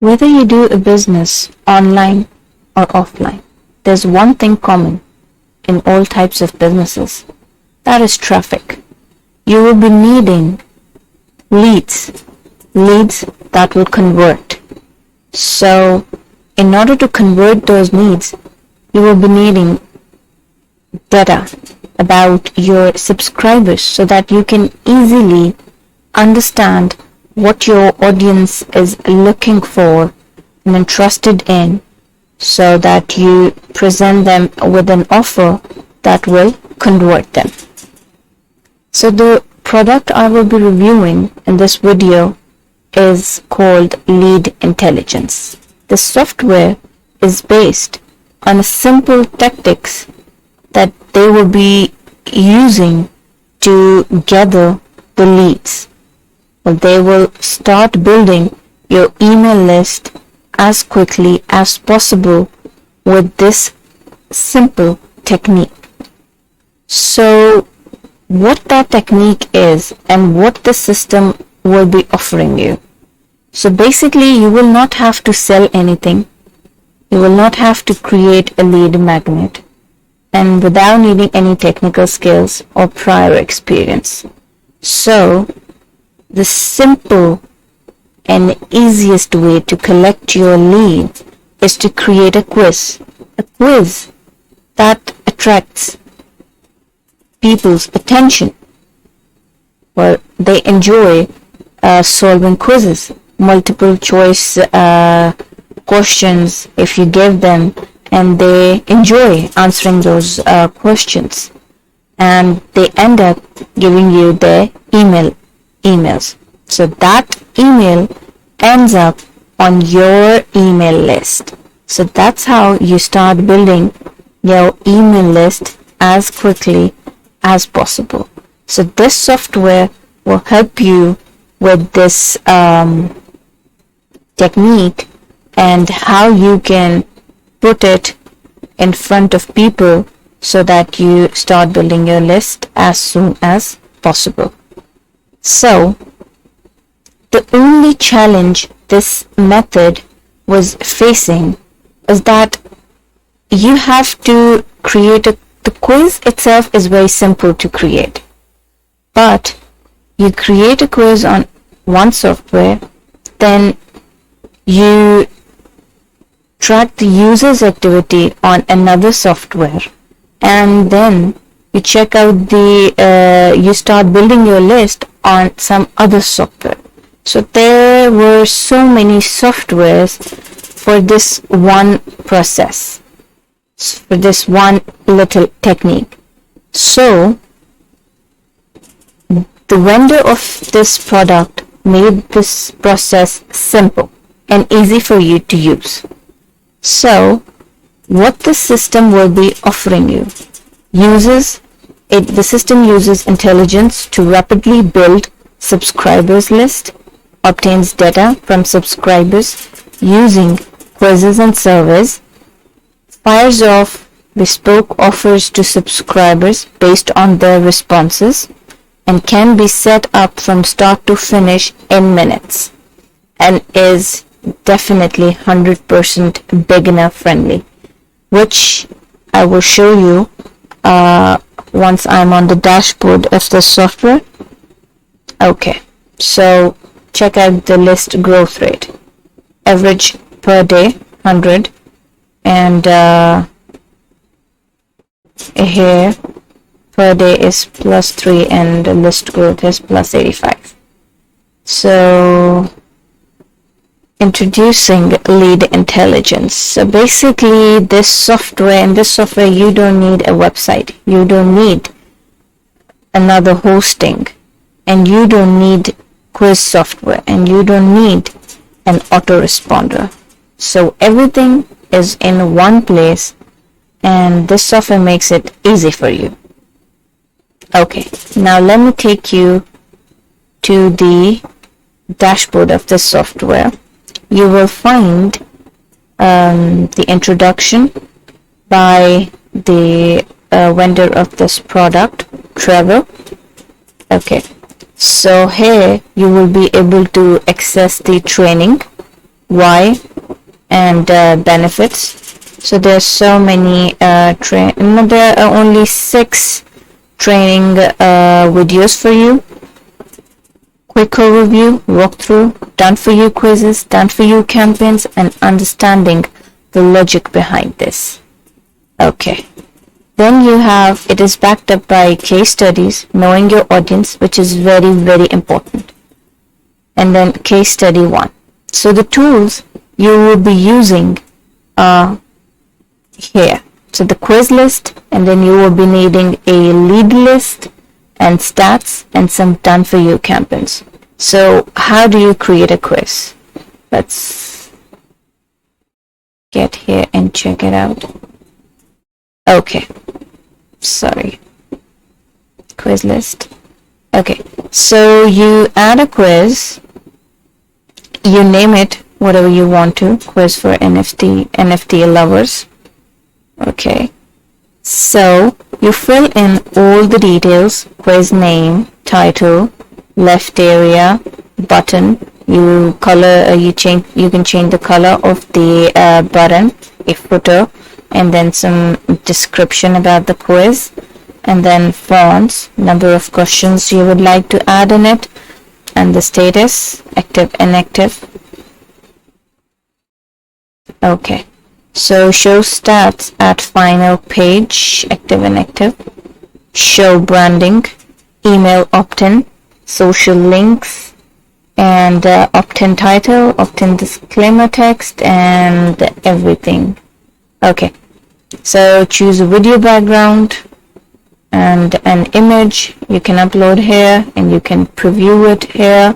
Whether you do a business online or offline, there's one thing common in all types of businesses. That is traffic. You will be needing leads, leads that will convert. So, in order to convert those leads, you will be needing data about your subscribers so that you can easily understand what your audience is looking for and interested in, so that you present them with an offer that will convert them. So the product I will be reviewing in this video is called Lead Intelligence. The software is based on a simple tactics that they will be using to gather the leads. Well, they will start building your email list as quickly as possible with this simple technique. So what that technique is and what the system will be offering you. So basically, you will not have to sell anything. You will not have to create a lead magnet, and without needing any technical skills or prior experience. So the simple and easiest way to collect your leads is to create a quiz that attracts people's attention. Well, they enjoy solving quizzes, multiple choice questions if you give them, and they enjoy answering those questions, and they end up giving you their emails. So that email ends up on your email list. So that's how you start building your email list as quickly as possible. So this software will help you with this technique and how you can put it in front of people so that you start building your list as soon as possible. So the only challenge this method was facing is that you have to create the quiz itself is very simple to create, but you create a quiz on one software, then you track the user's activity on another software, and then you check out you start building your list on some other software. So there were so many softwares for this one process, for this one little technique. So the vendor of this product made this process simple and easy for you to use. So what the system will be offering you the system uses intelligence to rapidly build subscribers list, obtains data from subscribers using quizzes and surveys, fires off bespoke offers to subscribers based on their responses, and can be set up from start to finish in minutes, and is definitely 100% beginner friendly, which I will show you once I'm on the dashboard of the software. Okay, so check out the list growth rate. Average per day 100, and here per day is +3, and the list growth is +85. So introducing Lead Intelligence. So basically in this software you don't need a website, you don't need another hosting, and you don't need quiz software, and you don't need an autoresponder. So everything is in one place, and this software makes it easy for you. Okay, now let me take you to the dashboard of this software. You will find the introduction by the vendor of this product, Trevor. Okay, so here you will be able to access the training why, and benefits. So there's so many there are only 6 training videos for you. Quick overview, walkthrough, done for you quizzes, done for you campaigns, and understanding the logic behind this. Okay. Then you have, it is backed up by case studies, knowing your audience, which is very, very important. And then case study 1. So the tools you will be using are here. So the quiz list, and then you will be needing a lead list and stats and some done for you campaigns. So how do you create a quiz? Let's get here and check it out. Okay, sorry, quiz list. Okay, so you add a quiz, you name it whatever you want to, quiz for NFT lovers. Okay, so you fill in all the details: quiz name, title, left area, button. You can change the color of the button, a footer, and then some description about the quiz, and then fonts, number of questions you would like to add in it, and the status, active, inactive. Okay, so show stats at final page, active, inactive. Show branding, email opt-in, social links, and opt-in title, opt-in disclaimer text, and everything. Okay, so choose a video background and an image. You can upload here and you can preview it here,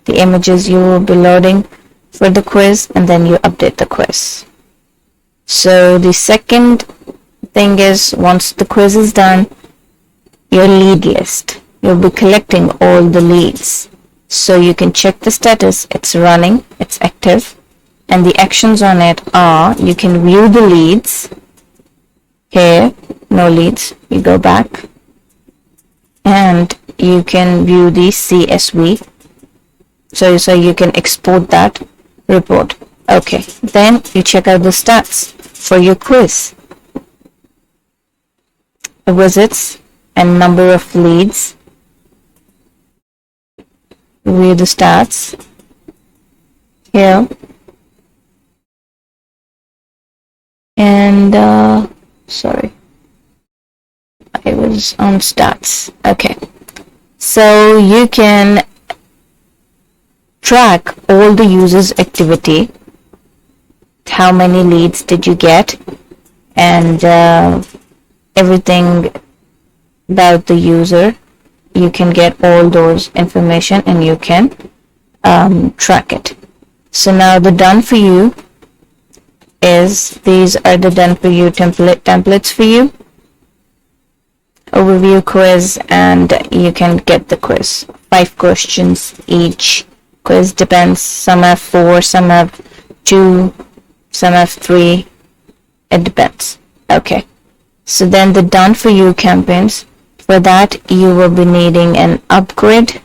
the images you will be loading for the quiz, and then you update the quiz. So the second thing is, once the quiz is done, your lead list. You'll be collecting all the leads. So you can check the status, it's running, it's active, and the actions on it are, you can view the leads. Here, no leads, you go back, and you can view the CSV. So you can export that report. Okay, then you check out the stats for your quiz. Visits and number of leads. View the stats here, and sorry, I was on stats. Okay, so you can track all the users' activity, how many leads did you get, and everything about the user. You can get all those information and you can track it. So now the done for you is, these are the done for you templates for you. Overview quiz, and you can get the quiz. 5 questions each. Quiz depends, some have 4, some have 2, some have 3. It depends. Okay, so then the done for you campaigns. For that, you will be needing an upgrade.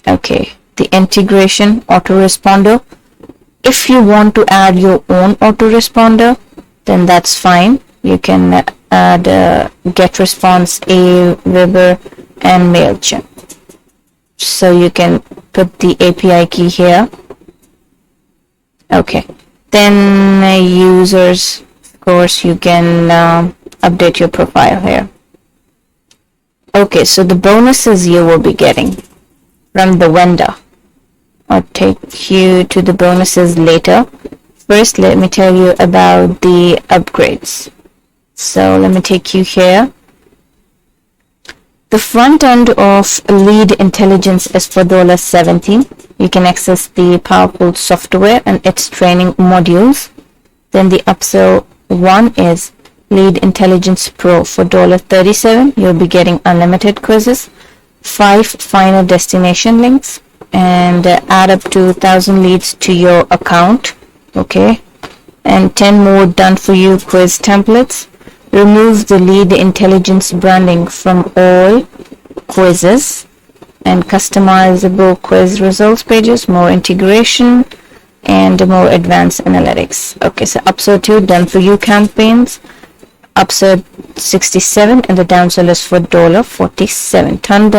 Okay, the integration autoresponder. If you want to add your own autoresponder, then that's fine. You can add GetResponse, Aweber, and MailChimp. So you can put the API key here. Okay, then users, of course, you can update your profile here. Okay, so the bonuses you will be getting from the vendor. I'll take you to the bonuses later. First, let me tell you about the upgrades. So let me take you here. The front end of Lead Intelligence is for $17. You can access the powerful software and its training modules. Then the Upsell one is Lead Intelligence Pro for $37. You'll be getting unlimited quizzes, 5 final destination links, and add up to 1,000 leads to your account. Okay, and 10 more done for you quiz templates. Remove the Lead Intelligence branding from all quizzes, and customizable quiz results pages, more integration, and more advanced analytics. Okay, so upsell 2 done for you campaigns, upsell 67, and the downsell is for $47. 10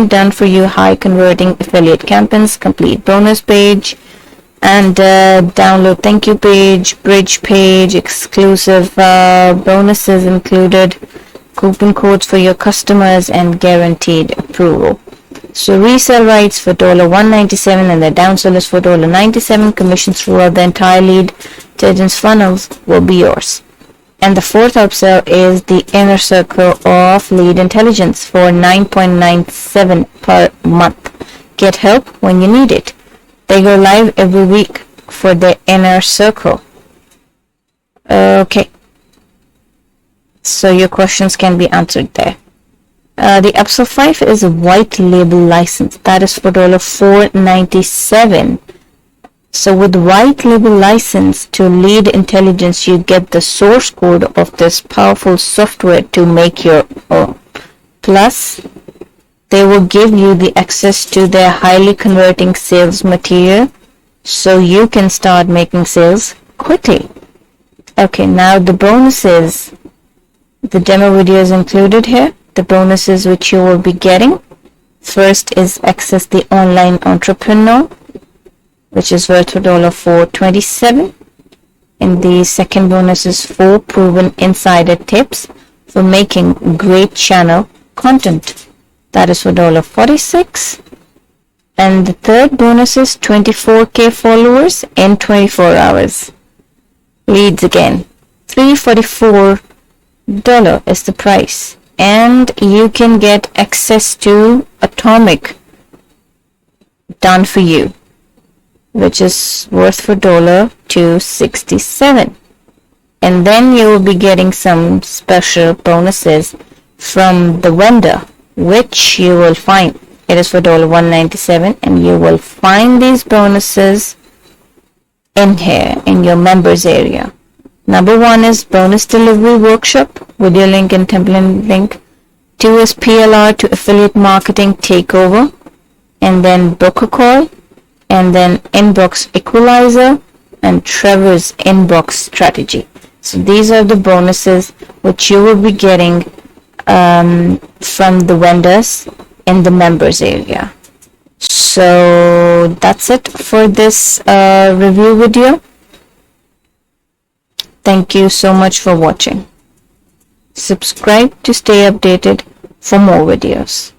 done for you high converting affiliate campaigns, complete bonus page, and download thank you page, bridge page, exclusive bonuses included, coupon codes for your customers, and guaranteed approval. So resell rights for $197, and the downsell is for $97. Commissions throughout the entire lead intelligence funnels will be yours. And the fourth upsell is the inner circle of lead intelligence for $9.97 per month. Get help when you need it. They go live every week for the inner circle. Okay. So your questions can be answered there. The Upsell 5 is a white label license. That is for $497. So with white label license to lead intelligence, you get the source code of this powerful software to make your own. Plus, they will give you the access to their highly converting sales material so you can start making sales quickly. Okay, now the bonuses. The demo video is included here. The bonuses which you will be getting. First is Access the Online Entrepreneur, which is worth $427. And the second bonus is 4 proven insider tips for making great channel content. That is for $46. And the third bonus is 24K followers in 24 hours. Leads again. $344 is the price. And you can get access to Atomic done for you, which is worth for $267. And then you will be getting some special bonuses from the vendor, which you will find. It is for $197, and you will find these bonuses in here in your members area. Number 1 is bonus delivery workshop, video link and template link. 2 is PLR to affiliate marketing takeover, and then book a call, and then inbox equalizer, and Trevor's inbox strategy. So these are the bonuses which you will be getting from the vendors in the members area. So that's it for this review video. Thank you so much for watching. Subscribe to stay updated for more videos.